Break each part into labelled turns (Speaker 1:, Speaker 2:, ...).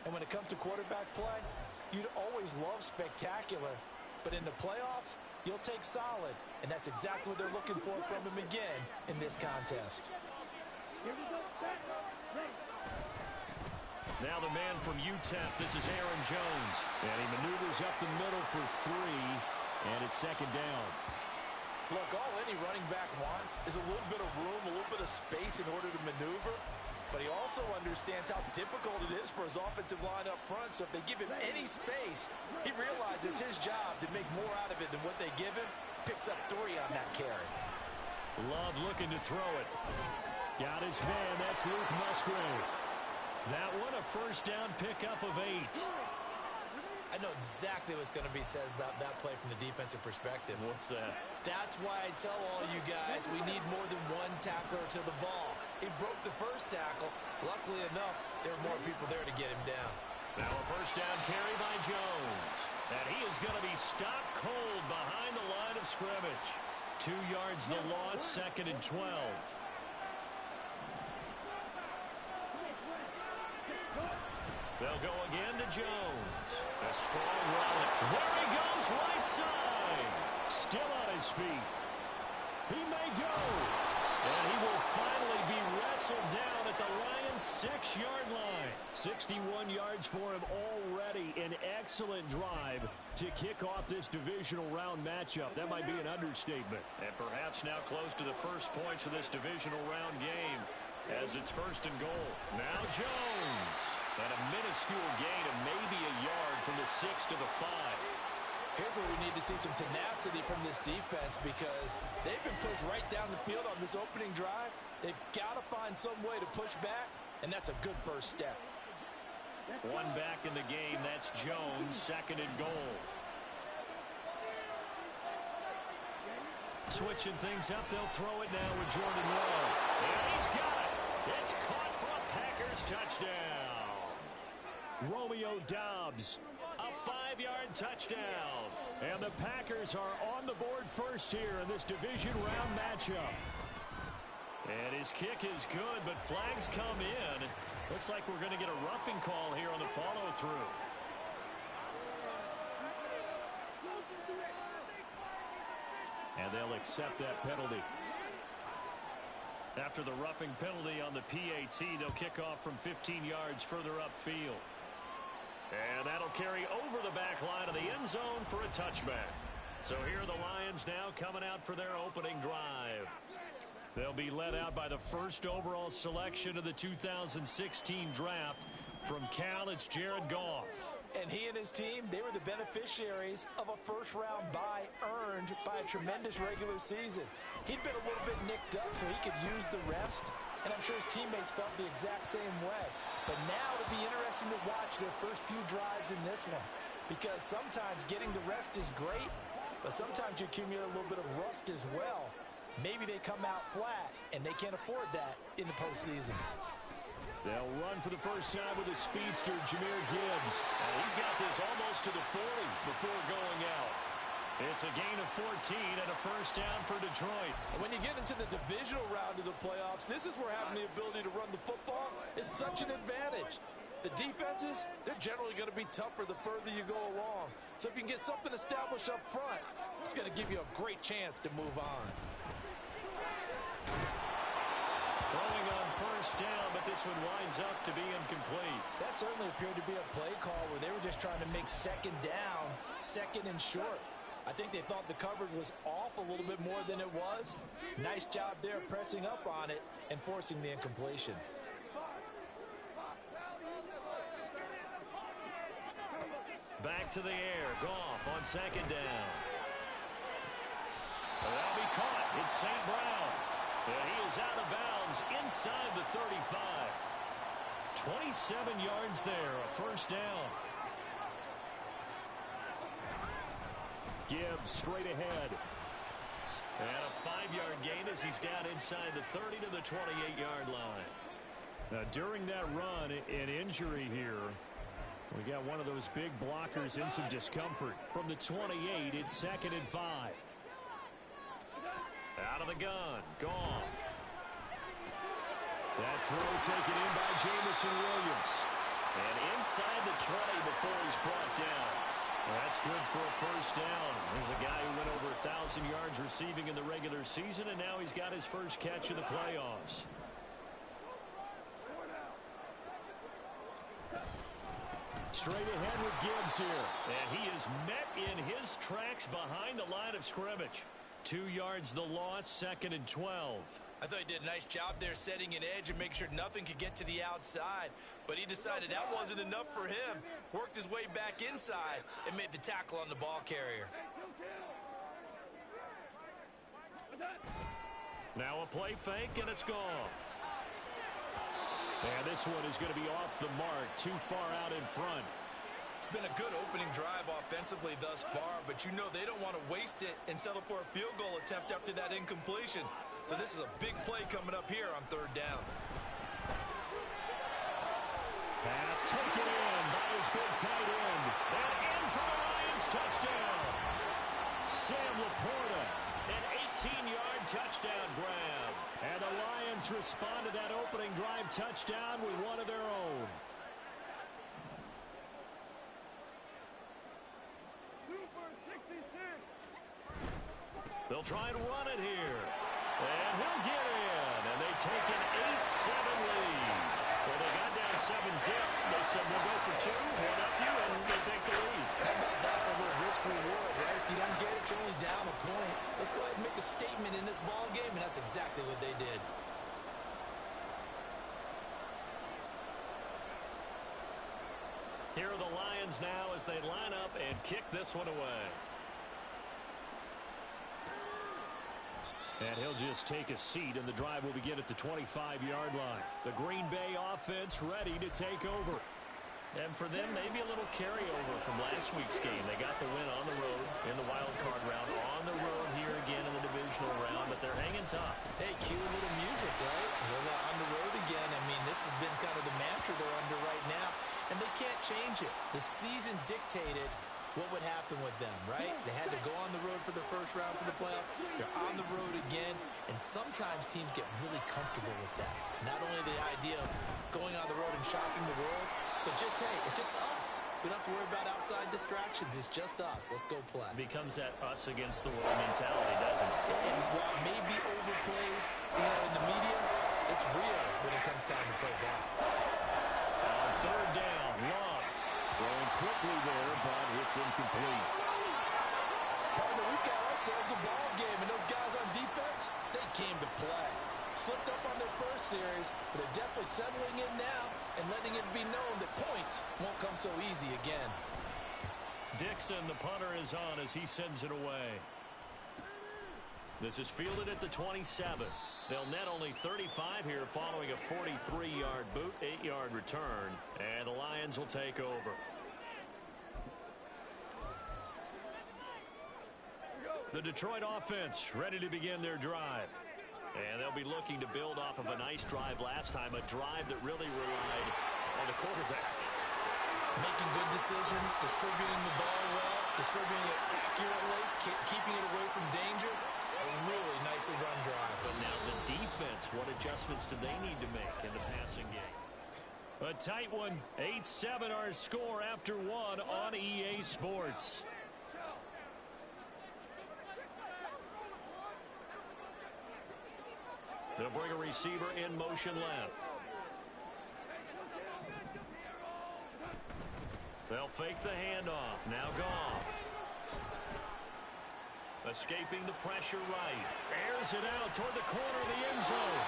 Speaker 1: And when it comes to quarterback play, you'd always love spectacular. But in the playoffs, you'll take solid. And that's exactly what they're looking for from him again in this contest.
Speaker 2: Now the man from UTEP, this is Aaron Jones. And he maneuvers up the middle for 3, and it's second down.
Speaker 1: Look, all any running back wants is a little bit of room, a little bit of space in order to maneuver. But he also understands how difficult it is for his offensive line up front. So if they give him any space, he realizes his job to make more out of it than what they give him. Picks up 3 on that carry.
Speaker 2: Love looking to throw it. Got his man. That's Luke Musgrave. That one a first down pickup of 8.
Speaker 1: I know exactly what's going to be said about that play from the defensive perspective.
Speaker 2: What's that?
Speaker 1: That's why I tell all you guys we need more than one tackler to the ball. He broke the first tackle. Luckily enough, there were more people there to get him down.
Speaker 2: Now a first down carry by Jones. And he is going to be stopped cold behind the line of scrimmage. 2 yards the loss, second and 12. They'll go again to Jones. A strong run. There he goes, right side. Still on his feet. He may go. And he will finally be wrestled down at the Lions' 6-yard line. 61 yards for him already. An excellent drive to kick off this divisional round matchup. That might be an understatement. And perhaps now close to the first points of this divisional round game as it's first and goal. Now Jones. And a minuscule gain of maybe a yard from the 6 to the 5.
Speaker 1: Here's where we need to see some tenacity from this defense because they've been pushed right down the field on this opening drive. They've got to find some way to push back, and that's a good first step.
Speaker 2: One back in the game. That's Jones, second and goal. Switching things up, they'll throw it now with Jordan Love. And he's got it. It's caught for a Packers touchdown. Romeo Doubs, a 5-yard touchdown. And the Packers are on the board first here in this division round matchup. And his kick is good, but flags come in. Looks like we're going to get a roughing call here on the follow-through. And they'll accept that penalty. After the roughing penalty on the PAT, they'll kick off from 15 yards further upfield. And that'll carry over the back line of the end zone for a touchback. So here are the Lions now coming out for their opening drive. They'll be led out by the first overall selection of the 2016 draft. From Cal, it's Jared Goff.
Speaker 1: And he and his team, they were the beneficiaries of a first-round bye earned by a tremendous regular season. He'd been a little bit nicked up so he could use the rest. And I'm sure his teammates felt the exact same way. But now it'll be interesting to watch their first few drives in this one. Because sometimes getting the rest is great, but sometimes you accumulate a little bit of rust as well. Maybe they come out flat, and they can't afford that in the postseason.
Speaker 2: They'll run for the first time with the speedster, Jahmyr Gibbs. And he's got this almost to the 40 before going out. It's a gain of 14 and a first down for Detroit.
Speaker 1: And when you get into the divisional round of the playoffs, this is where having the ability to run the football is such an advantage. The defenses, they're generally going to be tougher the further you go along. So if you can get something established up front, it's going to give you a great chance to move on.
Speaker 2: Throwing on first down, but this one winds up to be incomplete.
Speaker 1: That certainly appeared to be a play call where they were just trying to make second down, second and short. I think they thought the coverage was off a little bit more than it was. Nice job there pressing up on it and forcing the incompletion.
Speaker 2: Back to the air. Goff on second down. That'll be caught. It's St. Brown. And he is out of bounds inside the 35. 27 yards there, a first down. Gibbs straight ahead. And a 5-yard gain as he's down inside the 30 to the 28-yard line. Now, during that run, an injury here. We got one of those big blockers in some discomfort. From the 28, it's second and 5. Out of the gun, Goff. That throw taken in by Jameson Williams. And inside the 20 before he's brought down. That's good for a first down. There's a guy who went over 1,000 yards receiving in the regular season, and now he's got his first catch of the playoffs. Straight ahead with Gibbs here. And he is met in his tracks behind the line of scrimmage. 2 yards the loss, 2nd and 12.
Speaker 1: I thought he did a nice job there setting an edge and making sure nothing could get to the outside. But he decided that wasn't enough for him. Worked his way back inside and made the tackle on the ball carrier.
Speaker 2: Now a play fake, and it's gone. And this one is going to be off the mark, too far out in front.
Speaker 1: It's been a good opening drive offensively thus far, but you know they don't want to waste it and settle for a field goal attempt after that incompletion. So this is a big play coming up here on 3rd down.
Speaker 2: Pass taken in by his big tight end. And in for the Lions, touchdown. Sam Laporta, an 18-yard touchdown grab. And the Lions respond to that opening drive touchdown with one of their own. They'll try and run it here. And he'll get in. And they take an 8-7 lead. Well, they got down 7-zip. They said, we'll go for 2, one up you, and they take the lead.
Speaker 1: How about that for a little risk-reward, right? If you don't get it, you're only down a point. Let's go ahead and make a statement in this ball game, and that's exactly what they did.
Speaker 2: Here are the Lions now as they line up and kick this one away. And he'll just take a seat, and the drive will begin at the 25-yard line. The Green Bay offense ready to take over. And for them, maybe a little carryover from last week's game. They got the win on the road in the wild card round, on the road here again in the divisional round, but they're hanging tough.
Speaker 1: Hey, cue a little music, right? Well, on the road again. I mean, this has been kind of the mantra they're under right now, and they can't change it. The season dictated what would happen with them, right? They had to go on the road for the first round for the playoff. They're on the road again, and sometimes teams get really comfortable with that. Not only the idea of going on the road and shocking the world, but just, hey, it's just us. We don't have to worry about outside distractions. It's just us. Let's go play.
Speaker 2: It becomes that us against the world mentality, doesn't it?
Speaker 1: And while it may be overplayed, in the media, it's real when it comes time to play ball.
Speaker 2: On 3rd down, Love throwing quickly there, but it's incomplete.
Speaker 1: Partner, we've got ourselves a ball game, and those guys on defense, they came to play. Slipped up on their first series, but they're definitely settling in now and letting it be known that points won't come so easy again.
Speaker 2: Dixon, the punter, is on as he sends it away. This is fielded at the 27. They'll net only 35 here following a 43-yard boot, 8-yard return, and the Lions will take over. The Detroit offense ready to begin their drive. And they'll be looking to build off of a nice drive last time, a drive that really relied on the quarterback.
Speaker 1: Making good decisions, distributing the ball well, distributing it accurately, keeping it away from danger. A really nicely run drive.
Speaker 2: But now the defense, what adjustments do they need to make in the passing game? A tight one, 8-7 our score after 1 on EA Sports. They'll bring a receiver in motion left. They'll fake the handoff. Now Goff. Escaping the pressure right. Airs it out toward the corner of the end zone.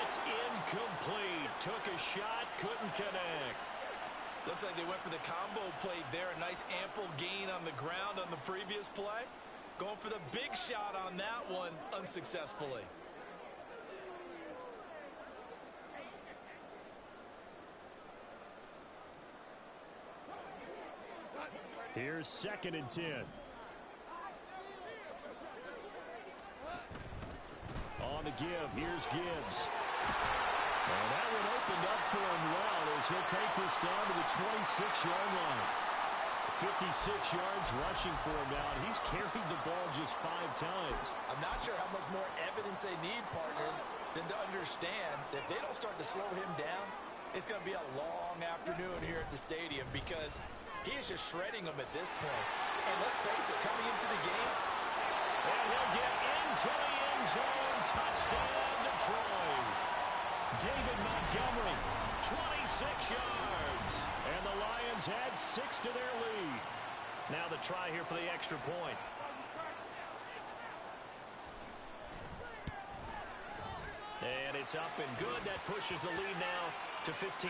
Speaker 2: It's incomplete. Took a shot, couldn't connect.
Speaker 1: Looks like they went for the combo play there. A nice ample gain on the ground on the previous play. Going for the big shot on that one unsuccessfully.
Speaker 2: Here's 2nd and 10. On the give, here's Gibbs. And that one opened up for him well as he'll take this down to the 26-yard line. 56 yards rushing for him now, and he's carried the ball just 5 times.
Speaker 1: I'm not sure how much more evidence they need, partner, than to understand that if they don't start to slow him down, It's going to be a long afternoon here at the stadium because he is just shredding them at this point. And let's face it, coming into the game.
Speaker 2: And he'll get into the end zone. Touchdown, Detroit. David Montgomery, 26 yards. And the Lions add 6 to their lead. Now the try here for the extra point. And it's up and good. That pushes the lead now to 15-7.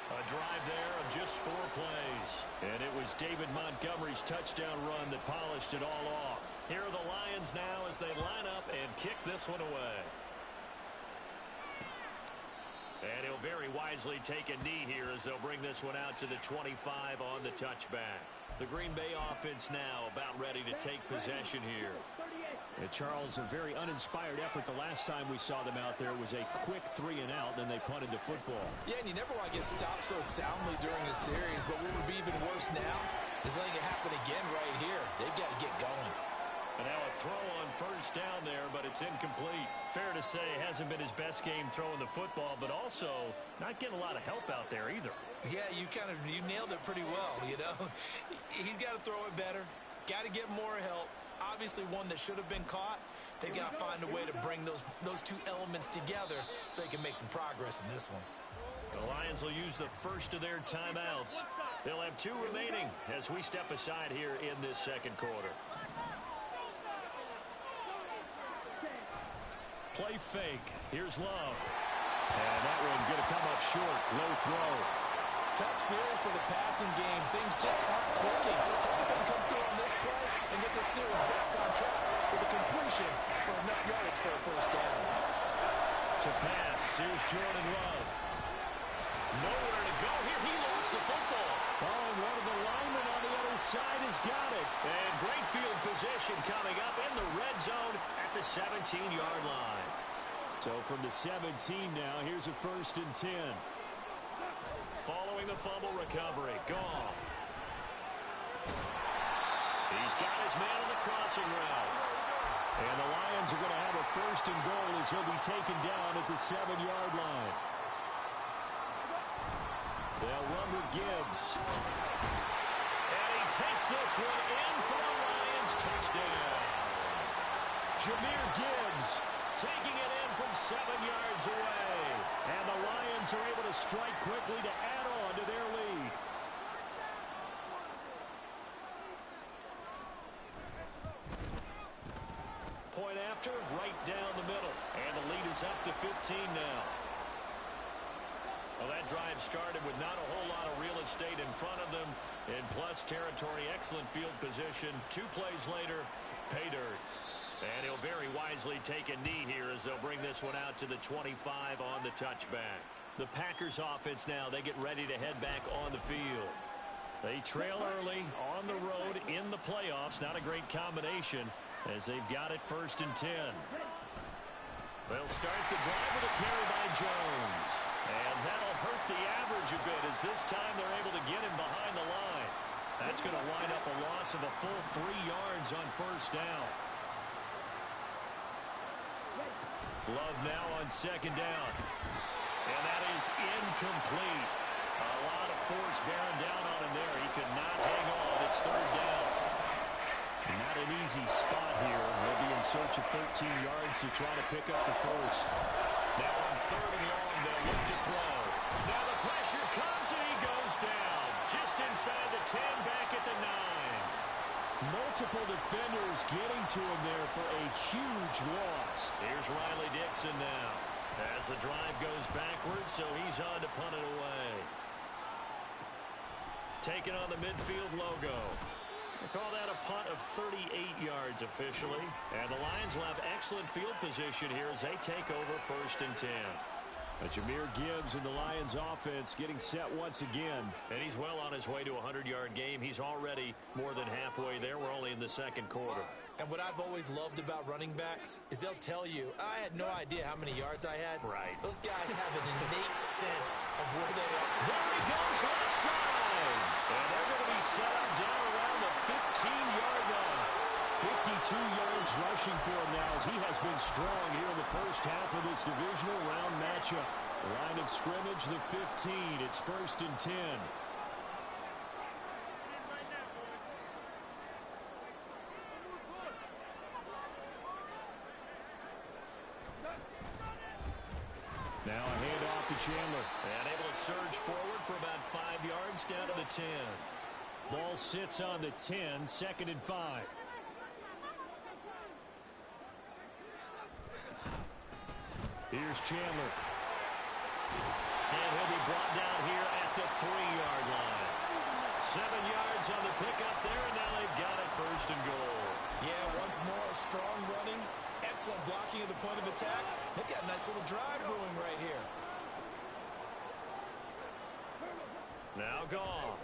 Speaker 2: A drive there of just 4 plays. And it was David Montgomery's touchdown run that polished it all off. Here are the Lions now as they line up and kick this one away. And he'll very wisely take a knee here as they'll bring this one out to the 25 on the touchback. The Green Bay offense now about ready to take possession here.
Speaker 3: And Charles, a very uninspired effort the last time we saw them out there was a quick 3 and out, then they punted the football.
Speaker 1: Yeah, and you never want to get stopped so soundly during a series, but what would be even worse now is letting it happen again right here. They've got to get going.
Speaker 2: And now a throw on first down there, but it's incomplete. Fair to say it hasn't been his best game throwing the football, but also not getting a lot of help out there either.
Speaker 1: Yeah, you nailed it pretty well, you know. He's got to throw it better. Got to get more help. Obviously one that should have been caught. They've got to find a way to bring those two elements together so they can make some progress in this one.
Speaker 2: The Lions will use the first of their timeouts. They'll have 2 remaining as we step aside here in this second quarter. Play fake. Here's Love. And that one going to come up short. Low throw.
Speaker 1: Tough series for the passing game. Things just aren't clicking. They're going to come through on this play and get this series back on track with a completion for enough yardage for a first down.
Speaker 2: To pass. Here's Jordan Love. Nowhere to go here. He lost the football.
Speaker 3: Oh, and one of the linemen on the other side has got it.
Speaker 2: And great field position coming up in the red zone at the 17-yard line.
Speaker 3: So from the 17 now, here's a 1st and 10.
Speaker 2: Following the fumble recovery, Goff. He's got his man on the crossing route.
Speaker 3: And the Lions are going to have a 1st and goal as he'll be taken down at the 7-yard line. They'll run with Gibbs.
Speaker 2: And he takes this one in for the Lions touchdown.
Speaker 3: Jahmyr Gibbs
Speaker 2: taking it in from 7 yards away.
Speaker 3: And the Lions are able to strike quickly to add on to their lead.
Speaker 2: Point after, right down the middle. And the lead is up to 15 now. Well, that drive started with not a whole lot of real estate in front of them. In plus territory, excellent field position. 2 plays later, pay dirt. And he'll very wisely take a knee here as they'll bring this one out to the 25 on the touchback. The Packers offense now, they get ready to head back on the field. They trail early on the road in the playoffs. Not a great combination as they've got it 1st and 10. They'll start the drive with a carry by Jones. And that'll hurt the average a bit as this time they're able to get him behind the line. That's going to wind up a loss of a full 3 yards on 1st down. Love now on 2nd down. And that is incomplete. A lot of force bearing down on him there. He could not hang on. It's 3rd down.
Speaker 3: Not an easy spot here. They'll be in search of 13 yards to try to pick up the 1st.
Speaker 2: Now on 3rd and long, they'll look to throw. Now the pressure comes and he goes down. Just inside the 10, back at the 9.
Speaker 3: Multiple defenders getting to him there for a huge loss.
Speaker 2: Here's Riley Dixon now. As the drive goes backwards, so he's on to punt it away. Taking on the midfield logo. They call that a punt of 38 yards officially. And the Lions will have excellent field position here as they take over 1st and 10.
Speaker 3: But Jahmyr Gibbs and the Lions offense getting set once again.
Speaker 2: And he's well on his way to a 100-yard game. He's already more than halfway there. We're only in the 2nd quarter.
Speaker 1: And what I've always loved about running backs is they'll tell you, I had no idea how many yards I had.
Speaker 2: Right.
Speaker 1: Those guys have an innate sense of where they are.
Speaker 2: There he goes, left side. And they're going to be set up down around the 15-yard line.
Speaker 3: 52 yards rushing for him now as he has been strong here in the 1st half of this divisional round matchup. Line of scrimmage, the 15. It's 1st and 10. Now a handoff to Chandler.
Speaker 2: And able to surge forward for about 5 yards down to the 10.
Speaker 3: Ball sits on the 10, 2nd and 5. Here's Chandler.
Speaker 2: And he'll be brought down here at the 3-yard line. 7 yards on the pickup there, and now they've got it 1st and goal.
Speaker 1: Yeah, once more, strong running, excellent blocking at the point of attack. They've got a nice little drive brewing right here.
Speaker 2: Now Goff.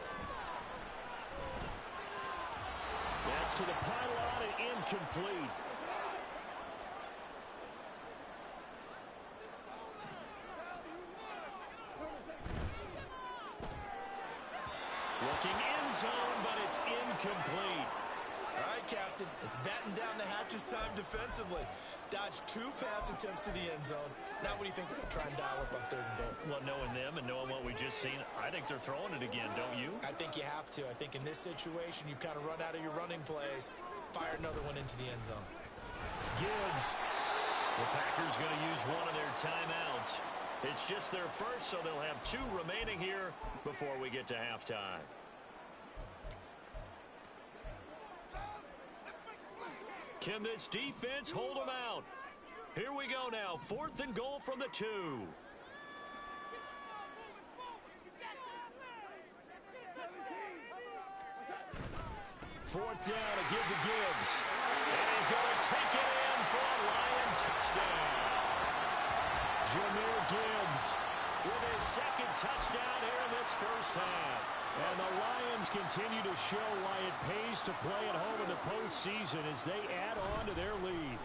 Speaker 3: That's to the pylon and incomplete.
Speaker 2: Looking end zone, but it's incomplete.
Speaker 1: All right, Captain, it's batten down the hatches time defensively. Dodged 2 pass attempts to the end zone. Now what do you think they're going to try and dial up on 3rd and goal?
Speaker 2: Well, knowing them and knowing what we just seen, I think they're throwing it again, don't you?
Speaker 1: I think you have to. I think in this situation, you've kind of run out of your running plays. Fire another one into the end zone.
Speaker 3: Gibbs.
Speaker 2: The Packers going to use one of their timeouts. It's just their first, so they'll have 2 remaining here before we get to halftime. Can this defense hold them out? Here we go now. 4th and goal from the 2.
Speaker 3: 4th down to give to Gibbs.
Speaker 2: And he's going to take it in for a Lion touchdown.
Speaker 3: Jahmyr Gibbs
Speaker 2: With his 2nd touchdown here in this first half.
Speaker 3: And the Lions continue to show why it pays to play at home in the postseason as they add on to their lead.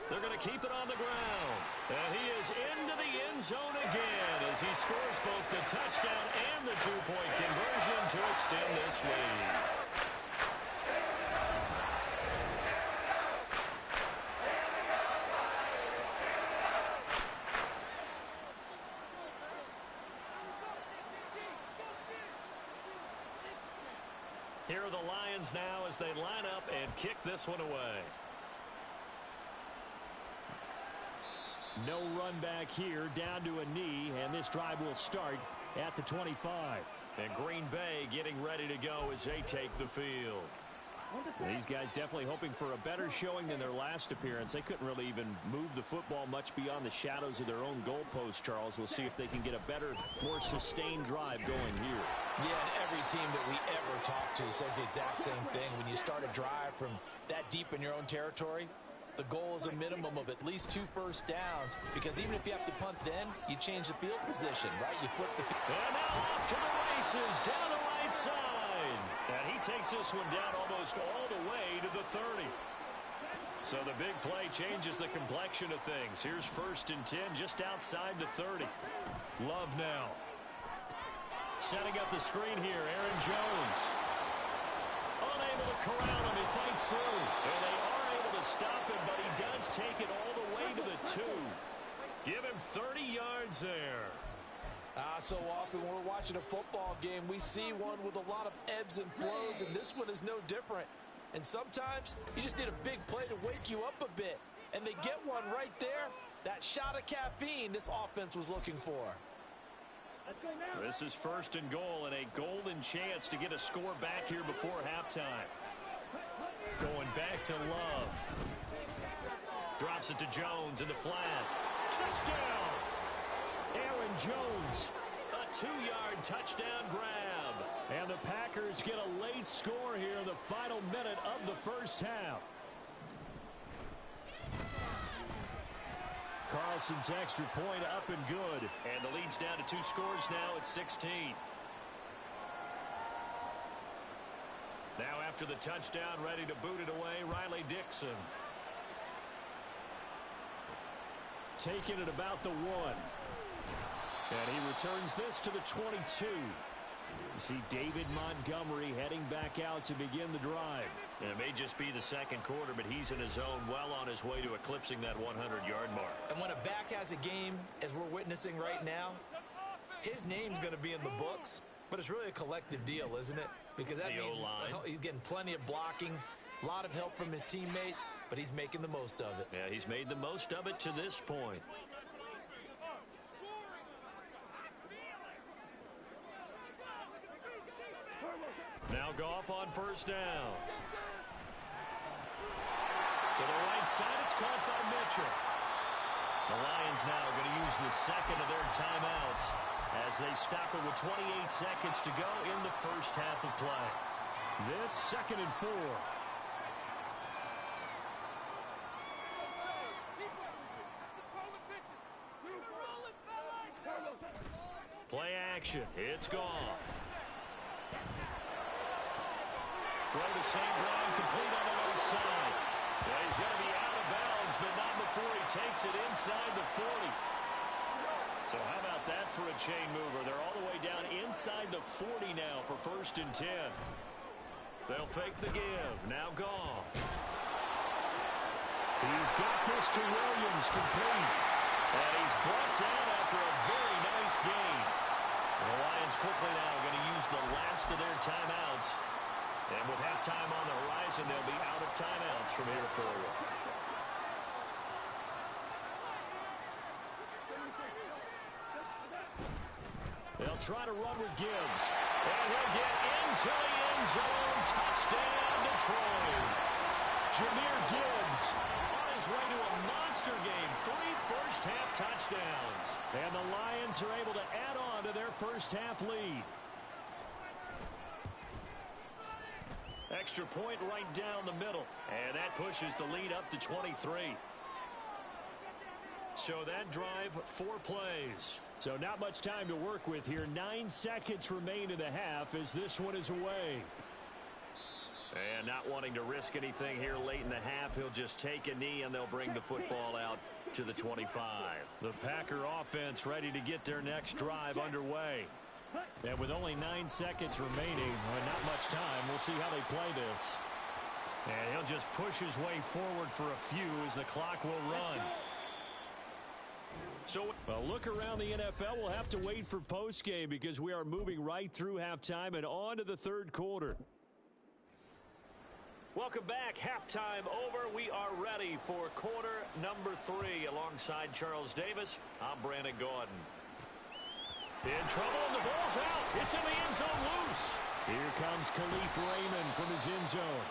Speaker 2: They're going to keep it on the ground. And he is into the end zone again as he scores both the touchdown and the 2-point conversion to extend this lead. Here are the Lions now as they line up and kick this one away.
Speaker 3: No run back here, down to a knee, and this drive will start at the 25.
Speaker 2: And Green Bay getting ready to go as they take the field.
Speaker 3: These guys definitely hoping for a better showing than their last appearance. They couldn't really even move the football much beyond the shadows of their own goalpost, Charles. We'll see if they can get a better, more sustained drive going here.
Speaker 1: Yeah, and every team that we ever talk to says the exact same thing. When you start a drive from that deep in your own territory, the goal is a minimum of at least 2 first downs, because even if you have to punt then, you change the field position, right? You flip the field.
Speaker 2: And now off to the races down the right side. And he takes this one down almost all the way to the 30. So the big play changes the complexion of things. Here's 1st and 10 just outside the 30. Love now. Setting up the screen here, Aaron Jones. Unable to corral him, he fights through. And they are able to stop him, but he does take it all the way to the 2. Give him 30 yards there.
Speaker 1: So often when we're watching a football game, we see one with a lot of ebbs and flows, and this one is no different. And sometimes you just need a big play to wake you up a bit. And they get one right there. That shot of caffeine this offense was looking for.
Speaker 2: This is 1st and goal and a golden chance to get a score back here before halftime. Going back to Love. Drops it to Jones in the flat. Touchdown!
Speaker 3: Aaron Jones.
Speaker 2: A 2-yard touchdown grab.
Speaker 3: And the Packers get a late score here in the final minute of the first half. Carlson's extra point up and good.
Speaker 2: And the lead's down to 2 scores now at 16. Now after the touchdown, ready to boot it away, Riley Dixon.
Speaker 3: Taking it about the 1. And he returns this to the 22. You see David Montgomery heading back out to begin the drive.
Speaker 2: And it may just be the second quarter, but he's in his zone, well on his way to eclipsing that 100-yard mark.
Speaker 1: And when a back has a game, as we're witnessing right now, his name's going to be in the books, but it's really a collective deal, isn't it? Because that means he's getting plenty of blocking, a lot of help from his teammates, but he's making the most of it.
Speaker 2: Yeah, he's made the most of it to this point. Now Goff on first down. To the right side, it's caught by Mitchell. The Lions now going to use the second of their timeouts as they stop it with 28 seconds to go in the first half of play.
Speaker 3: This 2nd and 4.
Speaker 2: Play action. It's Goff. Throw to St. Brown, complete on the left side. Well, he's going to be out of bounds, but not before he takes it inside the 40. So how about that for a chain mover? They're all the way down inside the 40 now for 1st and 10. They'll fake the give. Now Goff.
Speaker 3: He's got this to Williams, complete.
Speaker 2: And he's brought down after a very nice gain. The Lions quickly now going to use the last of their timeouts. And with halftime on the horizon, they'll be out of timeouts from here forward.
Speaker 3: They'll try to run with Gibbs.
Speaker 2: And he'll get into the end zone. Touchdown, Detroit.
Speaker 3: Jahmyr Gibbs
Speaker 2: On his way to a monster game. 3 first-half touchdowns.
Speaker 3: And the Lions are able to add on to their first-half lead.
Speaker 2: Extra point right down the middle. And that pushes the lead up to 23. So that drive, 4 plays.
Speaker 3: So not much time to work with here. 9 seconds remain in the half as this one is away.
Speaker 2: And not wanting to risk anything here late in the half, he'll just take a knee and they'll bring the football out to the 25.
Speaker 3: The Packer offense ready to get their next drive underway. And with only 9 seconds remaining, and not much time, we'll see how they play this.
Speaker 2: And he'll just push his way forward for a few as the clock will run. So,
Speaker 3: well, look around the NFL. We'll have to wait for postgame because we are moving right through halftime and on to the 3rd quarter.
Speaker 2: Welcome back. Halftime over. We are ready for quarter number 3 alongside Charles Davis. I'm Brandon Gaudin. In trouble, and the ball's out. It's in the end zone loose.
Speaker 3: Here comes Khalif Raymond from his end zone.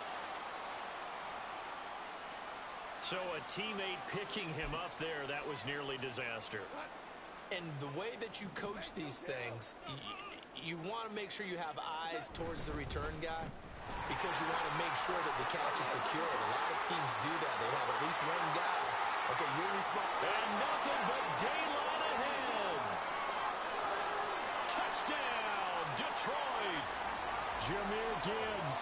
Speaker 2: So a teammate picking him up there, that was nearly disaster.
Speaker 1: And the way that you coach these things, you want to make sure you have eyes towards the return guy because you want to make sure that the catch is secured. A lot of teams do that. They have at least one guy. Okay, you're responsible.
Speaker 2: And nothing but daylight ahead. Touchdown, Detroit.
Speaker 3: Jahmyr Gibbs,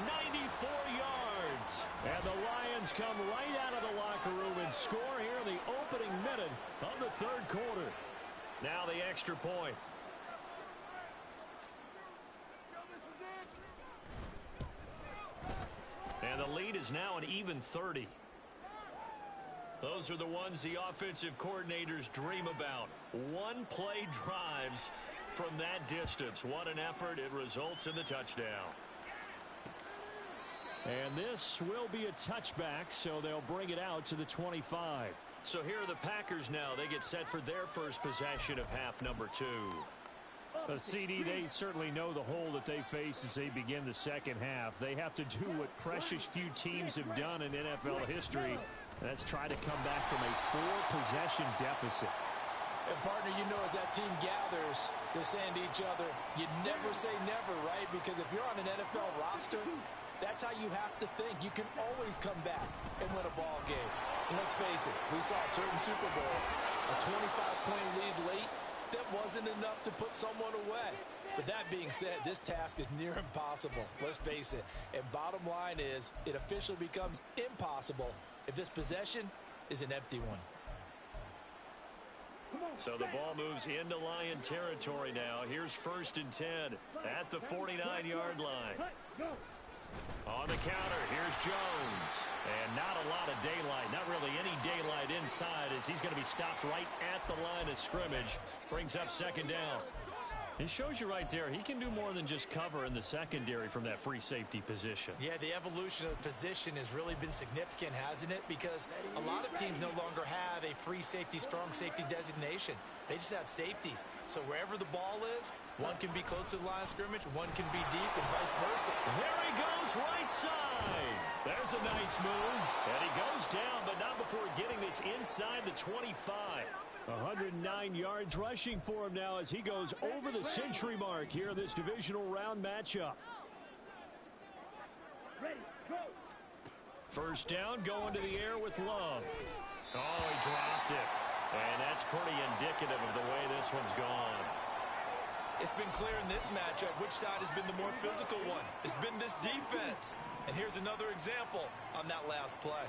Speaker 2: 94 yards.
Speaker 3: And the Lions come right out of the locker room and score here in the opening minute of the 3rd quarter.
Speaker 2: Now the extra point. And the lead is now an even 30. Those are the ones the offensive coordinators dream about. One-play drives from that distance. What an effort. It results in the touchdown.
Speaker 3: And this will be a touchback, so they'll bring it out to the 25.
Speaker 2: So here are the Packers now. They get set for their first possession of half number 2.
Speaker 3: CD, they certainly know the hole that they face as they begin the second half. They have to do what precious few teams have done in NFL history. And that's try to come back from a 4-possession deficit.
Speaker 1: And, partner, you know, as that team gathers, they're saying to each other, you never say never, right? Because if you're on an NFL roster, that's how you have to think. You can always come back and win a ball game. And let's face it, we saw a certain Super Bowl, a 25-point lead late, that wasn't enough to put someone away. But that being said, this task is near impossible. Let's face it. And bottom line is, it officially becomes impossible if this possession is an empty one.
Speaker 2: So the ball moves into Lion territory now. Here's 1st and 10 at the 49-yard line. On the counter, here's Jones. And not a lot of daylight, not really any daylight inside, as he's going to be stopped right at the line of scrimmage. Brings up 2nd down. He shows you right there, he can do more than just cover in the secondary from that free safety position.
Speaker 1: Yeah, the evolution of the position has really been significant, hasn't it? Because a lot of teams no longer have a free safety, strong safety designation. They just have safeties. So wherever the ball is, one can be close to the line of scrimmage, one can be deep, and vice versa.
Speaker 2: There he goes, right side. There's a nice move. And he goes down, but not before getting this inside the 25.
Speaker 3: 109 yards rushing for him now as he goes over the century mark here in this divisional round matchup. First down, going to the air with Love.
Speaker 2: Oh, he dropped it. And that's pretty indicative of the way this one's gone.
Speaker 1: It's been clear in this matchup which side has been the more physical one. It's been this defense. And here's another example on that last play.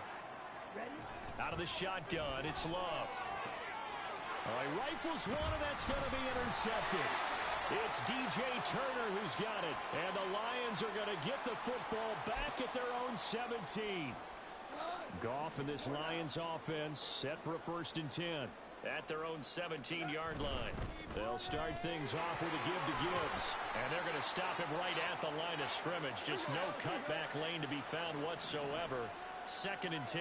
Speaker 3: Out of the shotgun, it's Love. All right, rifles one, and that's going to be intercepted. It's DJ Turner who's got it. And the Lions are going to get the football back at their own 17. Goff and this Lions offense set for a 1st and 10.
Speaker 2: At their own 17-yard line.
Speaker 3: They'll start things off with a give to Gibbs.
Speaker 2: And they're going to stop him right at the line of scrimmage. Just no cutback lane to be found whatsoever. 2nd and 10.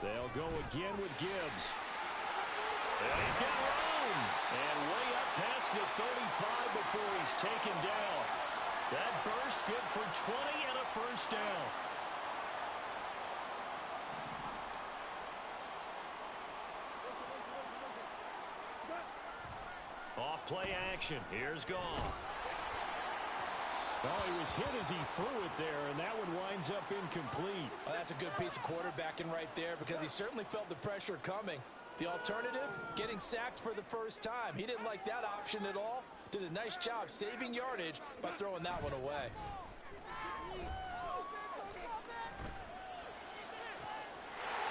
Speaker 3: They'll go again with Gibbs.
Speaker 2: And he's got room. And way up past the 35 before he's taken down. That burst good for 20 and a 1st down. Off play action. Here's Goff.
Speaker 3: Oh, he was hit as he threw it there, and that one winds up incomplete.
Speaker 1: Well, that's a good piece of quarterbacking right there because he certainly felt the pressure coming. The alternative, getting sacked for the first time. He didn't like that option at all. Did a nice job saving yardage by throwing that one away.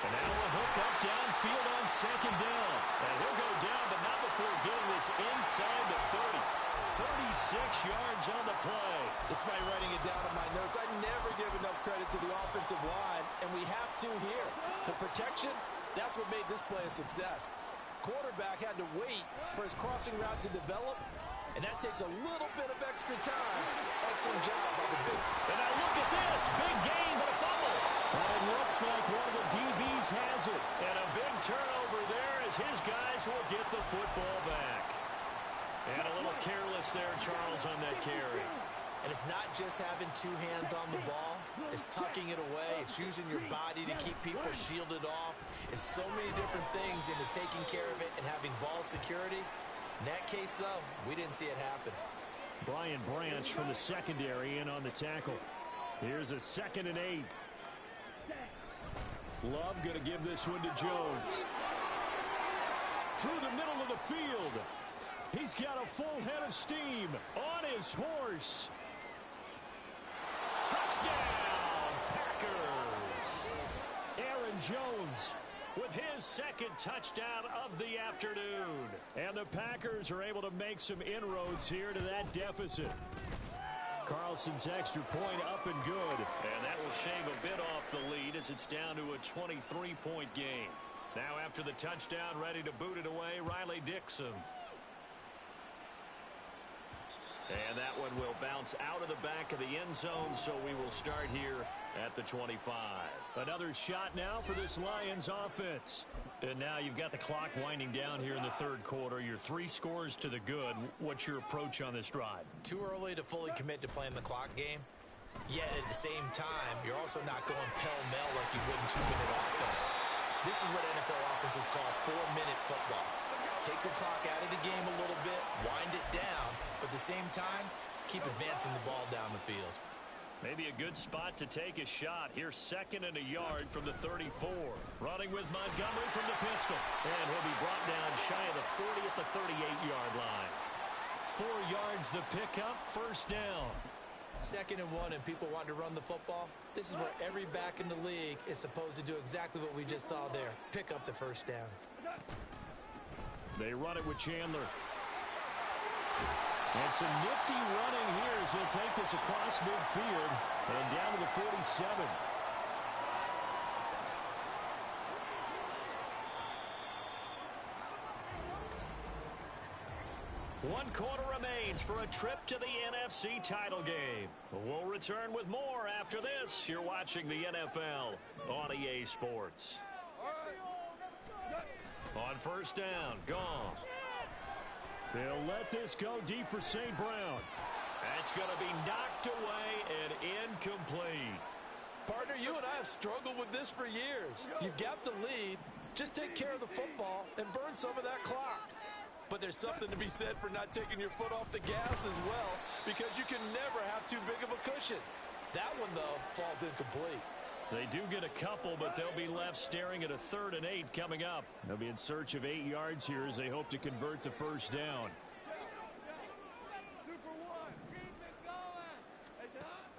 Speaker 2: And now a hook up downfield on 2nd down. And he'll go down, but not before getting this inside the 30. 36 yards on the play.
Speaker 1: Despite writing it down in my notes, I never give enough credit to the offensive line, and we have to here. The protection, that's what made this play a success. Quarterback had to wait for his crossing route to develop, and that takes a little bit of extra time. Excellent job by the big.
Speaker 2: And now look at this. Big gain, but a fumble.
Speaker 3: Well, it looks like one of the DBs has it.
Speaker 2: And a big turnover there as his guys will get the football back. And a little careless there, Charles, on that carry.
Speaker 1: And it's not just having two hands on the ball. It's tucking it away. It's using your body to keep people shielded off. It's so many different things into taking care of it and having ball security. In that case, though, we didn't see it happen.
Speaker 3: Brian Branch from the secondary in on the tackle. Here's a 2nd and 8. Love going to give this one to Jones. Through the middle of the field. He's got a full head of steam on his horse.
Speaker 2: Touchdown, Packers.
Speaker 3: Aaron Jones
Speaker 2: with his 2nd touchdown of the afternoon.
Speaker 3: And the Packers are able to make some inroads here to that deficit. Carlson's extra point up and good.
Speaker 2: And that will shave a bit off the lead as it's down to a 23-point game. Now after the touchdown, ready to boot it away, Riley Dixon. And that one will bounce out of the back of the end zone, so we will start here at the 25.
Speaker 3: Another shot now for this Lions offense.
Speaker 2: And now you've got the clock winding down here in the 3rd quarter. You're 3 scores to the good. What's your approach on this drive?
Speaker 1: Too early to fully commit to playing the clock game. Yet at the same time, you're also not going pell-mell like you would in 2-minute offense. This is what NFL offenses call 4-minute football. Take the clock out of the game a little bit, wind it down, but at the same time, keep advancing the ball down the field.
Speaker 2: Maybe a good spot to take a shot. Here's 2nd and a yard from the 34. Running with Montgomery from the pistol. And he'll be brought down shy of the 40 at the 38-yard line.
Speaker 3: 4 yards the pickup, 1st down.
Speaker 1: 2nd and 1 and people want to run the football. This is where every back in the league is supposed to do exactly what we just saw there. Pick up the first down.
Speaker 3: They run it with Chandler. And some nifty running here as he'll take this across midfield and down to the 47. One quarter remains for a trip to the NFC title game. We'll return with more after this. You're watching the NFL on EA Sports. On first down, Goff. They'll let this go deep for St. Brown. That's going to be knocked away and incomplete.
Speaker 1: Partner, you and I have struggled with this for years. You've got the lead. Just take care of the football and burn some of that clock. But there's something to be said for not taking your foot off the gas as well, because you can never have too big of a cushion. That one, though, falls incomplete.
Speaker 3: They do get a couple, but they'll be left staring at a 3rd and 8 coming up. They'll be in search of 8 yards here as they hope to convert the first down.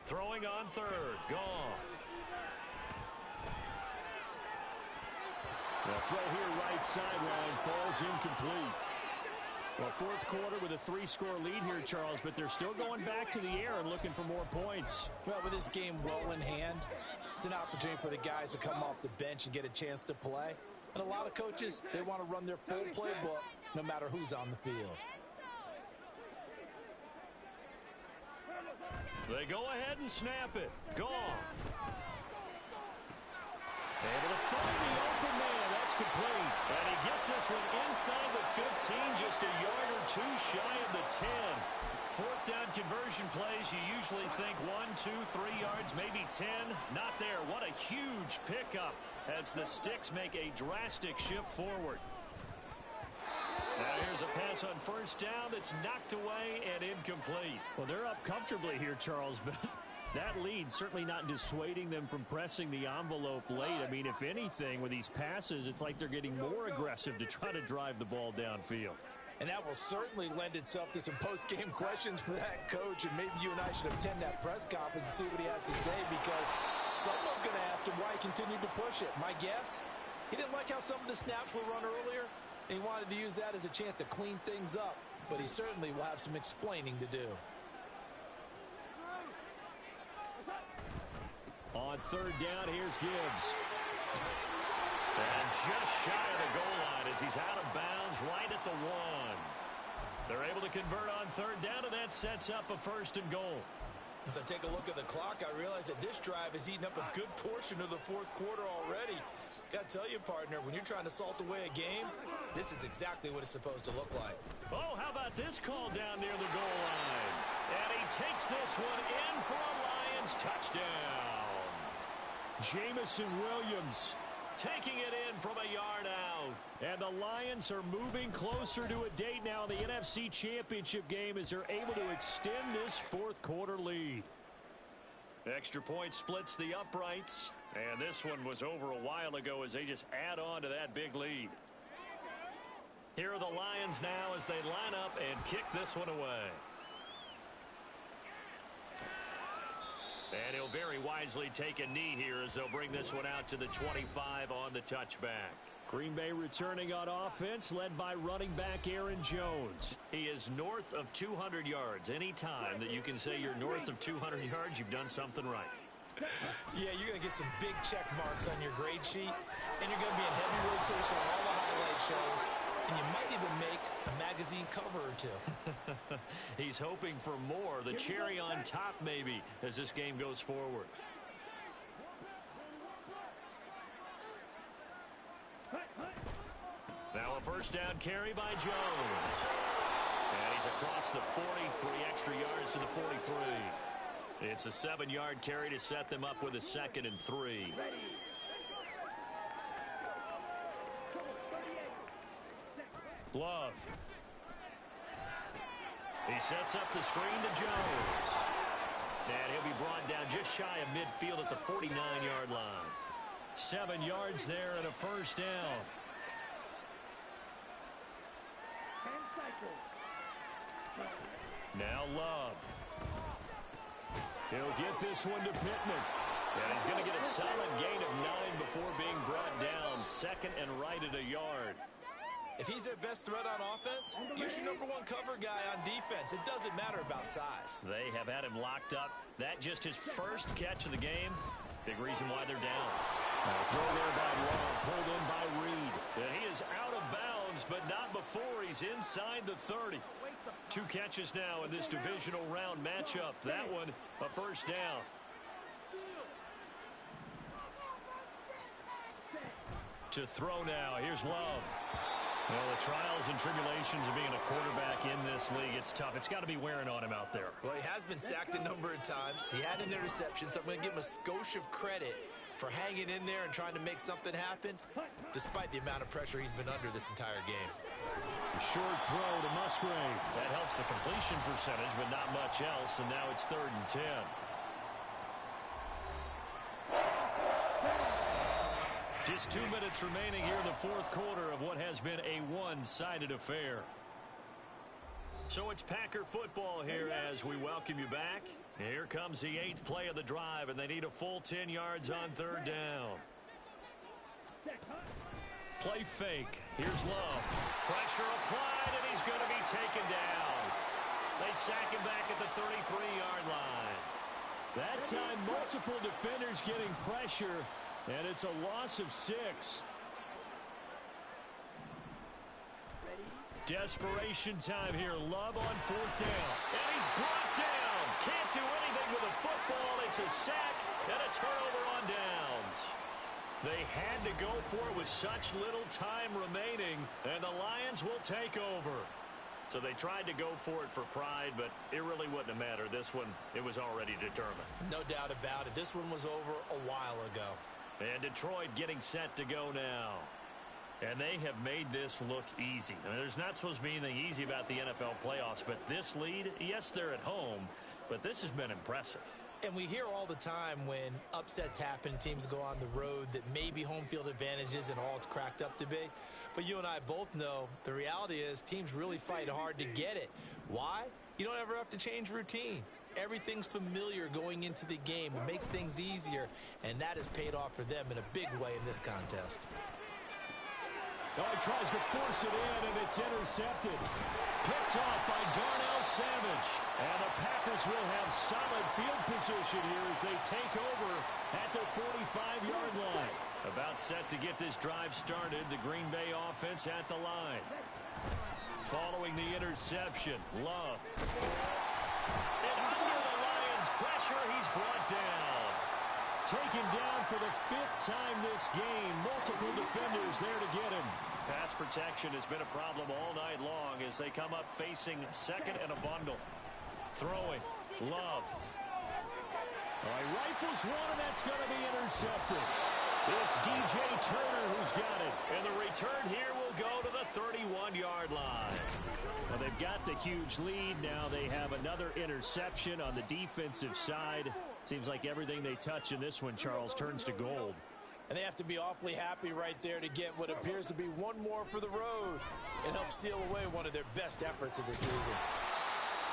Speaker 3: Throwing on 3rd, Goff. The throw here right sideline falls incomplete. Well, 4th quarter with a 3-score lead here, Charles, but they're still going back to the air and looking for more points.
Speaker 1: Well, with this game well in hand, it's an opportunity for the guys to come off the bench and get a chance to play. And a lot of coaches, they want to run their full playbook no matter who's on the field.
Speaker 3: They go ahead and snap it. Goff. Able to find the open man. That's complete. And he gets this one inside the 15, just a yard or 2 shy of the 10. 4th down conversion plays, you usually think 1, 2, 3 yards, maybe 10. Not there. What a huge pickup as the Sticks make a drastic shift forward. Now here's a pass on first down that's knocked away and incomplete. Well, they're up comfortably here, Charles, but that lead certainly not dissuading them from pressing the envelope late. I mean, if anything, with these passes, it's like they're getting more aggressive to try to drive the ball downfield.
Speaker 1: And that will certainly lend itself to some post-game questions for that coach. And maybe you and I should attend that press conference and see what he has to say, because someone's going to ask him why he continued to push it. My guess, he didn't like how some of the snaps were run earlier, and he wanted to use that as a chance to clean things up. But he certainly will have some explaining to do.
Speaker 3: On 3rd down, here's Gibbs. And just shy of the goal line as he's out of bounds right at the 1. They're able to convert on 3rd down, and that sets up a 1st and goal.
Speaker 1: As I take a look at the clock, I realize that this drive has eaten up a good portion of the 4th quarter already. Got to tell you, partner, when you're trying to salt away a game, this is exactly what it's supposed to look like.
Speaker 3: Oh, how about this call down near the goal line? And he takes this one in for a Lions touchdown. Jamison Williams taking it in from a yard out. And the Lions are moving closer to a date now in the NFC Championship game as they're able to extend this 4th quarter lead. Extra point splits the uprights. And this one was over a while ago as they just add on to that big lead. Here are the Lions now as they line up and kick this one away. And he'll very wisely take a knee here as they'll bring this one out to the 25 on the touchback. Green Bay returning on offense, led by running back Aaron Jones. He is north of 200 yards. Any time that you can say you're north of 200 yards, you've done something right.
Speaker 1: Yeah, you're going to get some big check marks on your grade sheet, and you're going to be in heavy rotation on all the highlight shows, and you might even make a magazine cover or 2.
Speaker 3: He's hoping for more, the cherry on top maybe, as this game goes forward. Now a 1st down carry by Jones. And he's across the 40, 3 extra yards to the 43. It's a 7-yard carry to set them up with a 2nd and 3. Love. He sets up the screen to Jones. And he'll be brought down just shy of midfield at the 49-yard line. 7 yards there and a 1st down. Now Love.
Speaker 2: He'll get this one to Pittman. And he's going to get a solid gain of 9 before being brought down. Second and right at a yard.
Speaker 1: If he's their best threat on offense, use your #1 cover guy on defense. It doesn't matter about size.
Speaker 3: They have had him locked up. That just his first catch of the game. Big reason why they're down.
Speaker 2: Throw there by Love, pulled in by Reed. And he is out of bounds, but not before he's inside the 30. 2 catches now in this divisional round matchup. That one, a first down. To throw now, here's Love. Well, the trials and tribulations of being a quarterback in this league, it's tough. It's got to be wearing on him out there.
Speaker 1: Well, he has been sacked a number of times. He had an interception, so I'm going to give him a skosh of credit for hanging in there and trying to make something happen, despite the amount of pressure he's been under this entire game.
Speaker 2: A short throw to Musgrave.
Speaker 3: That helps the completion percentage, but not much else, and now it's 3rd and 10. Just 2 minutes remaining here in the 4th quarter of what has been a one-sided affair. So it's Packer football here as we welcome you back. Here comes the 8th play of the drive, and they need a full 10 yards on 3rd down. Play fake. Here's Love. Pressure applied, and he's going to be taken down. They sack him back at the 33-yard line.
Speaker 2: That time, multiple defenders getting pressure, and it's a loss of 6. Desperation time here. Love on 4th down.
Speaker 3: And he's brought down. Can't do anything with a football. It's a sack and a turnover on downs. They had to go for it with such little time remaining, and the Lions will take over. So they tried to go for it for pride, but it really wouldn't have mattered. This one, it was already determined.
Speaker 1: No doubt about it. This one was over a while ago.
Speaker 3: And Detroit getting set to go now. And they have made this look easy. I mean, there's not supposed to be anything easy about the NFL playoffs, but this lead, yes, they're at home, but this has been impressive.
Speaker 1: And we hear all the time when upsets happen, teams go on the road, that maybe home field advantage isn't all it's cracked up to be. But you and I both know the reality is teams really fight hard to get it. Why? You don't ever have to change routine. Everything's familiar going into the game. It makes things easier, and that has paid off for them in a big way in this contest.
Speaker 2: Oh, he tries to force it in, and it's intercepted. Picked off by Darnell Savage. And the Packers will have solid field position here as they take over at the 45-yard line.
Speaker 3: About set to get this drive started, the Green Bay offense at the line. Following the interception, Love. And under the Lions' pressure, he's brought down.
Speaker 2: Taken down for the 5th time this game. Multiple defenders there to get him.
Speaker 3: Pass protection has been a problem all night long as they come up facing 2nd and a bundle. Throwing. Love.
Speaker 2: All right, rifles one, and that's going to be intercepted.
Speaker 3: It's DJ Turner who's got it. And the return here will go to the 31-yard line.
Speaker 2: Well, they've got the huge lead. Now they have another interception on the defensive side. Seems like everything they touch in this one, Charles, turns to gold.
Speaker 1: And they have to be awfully happy right there to get what appears to be one more for the road and help seal away one of their best efforts of the season.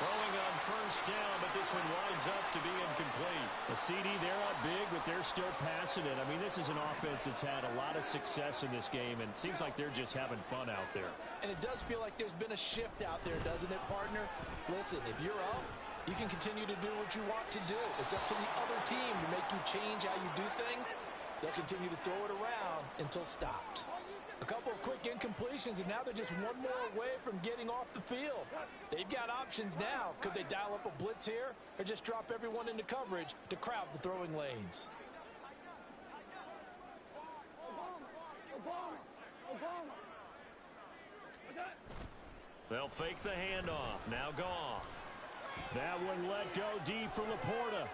Speaker 3: Throwing on 1st down, but this one winds up to be incomplete.
Speaker 2: The CD, they're up big, but they're still passing it. I mean, this is an offense that's had a lot of success in this game, and it seems like they're just having fun out there.
Speaker 1: And it does feel like there's been a shift out there, doesn't it, partner? Listen, if you're up, you can continue to do what you want to do. It's up to the other team to make you change how you do things. They'll continue to throw it around until stopped. A couple of quick incompletions, and now they're just one more away from getting off the field. They've got options now. Could they dial up a blitz here or just drop everyone into coverage to crowd the throwing lanes?
Speaker 3: They'll fake the handoff. Now Goff.
Speaker 2: That one let go deep for Laporta.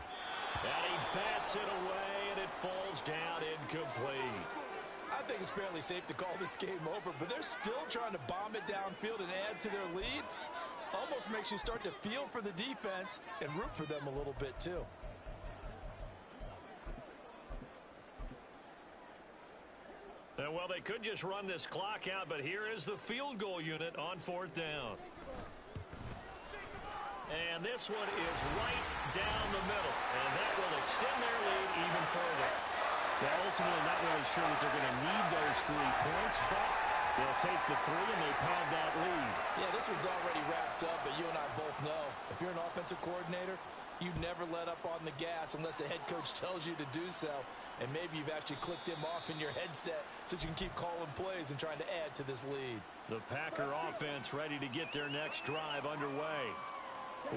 Speaker 3: And he bats it away, and it falls down incomplete.
Speaker 1: I think it's fairly safe to call this game over, but they're still trying to bomb it downfield and add to their lead. Almost makes you start to feel for the defense and root for them a little bit too.
Speaker 3: And well, they could just run this clock out, but here is the field goal unit on 4th down.
Speaker 2: And this one is right down the middle. And that will extend their lead even further.
Speaker 3: They're ultimately not really sure that they're going to need those 3 points, but they'll take the 3 and they pad that lead.
Speaker 1: Yeah, this one's already wrapped up, but you and I both know if you're an offensive coordinator, you never let up on the gas unless the head coach tells you to do so. And maybe you've actually clicked him off in your headset so you can keep calling plays and trying to add to this lead.
Speaker 2: The Packer offense ready to get their next drive underway.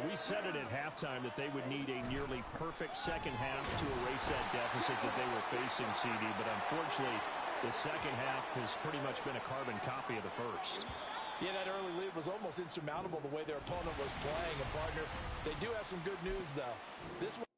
Speaker 3: We said it at halftime that they would need a nearly perfect second half to erase that deficit that they were facing, CD. But unfortunately, the second half has pretty much been a carbon copy of the first.
Speaker 1: Yeah, that early lead was almost insurmountable the way their opponent was playing. And, partner, they do have some good news, though. This one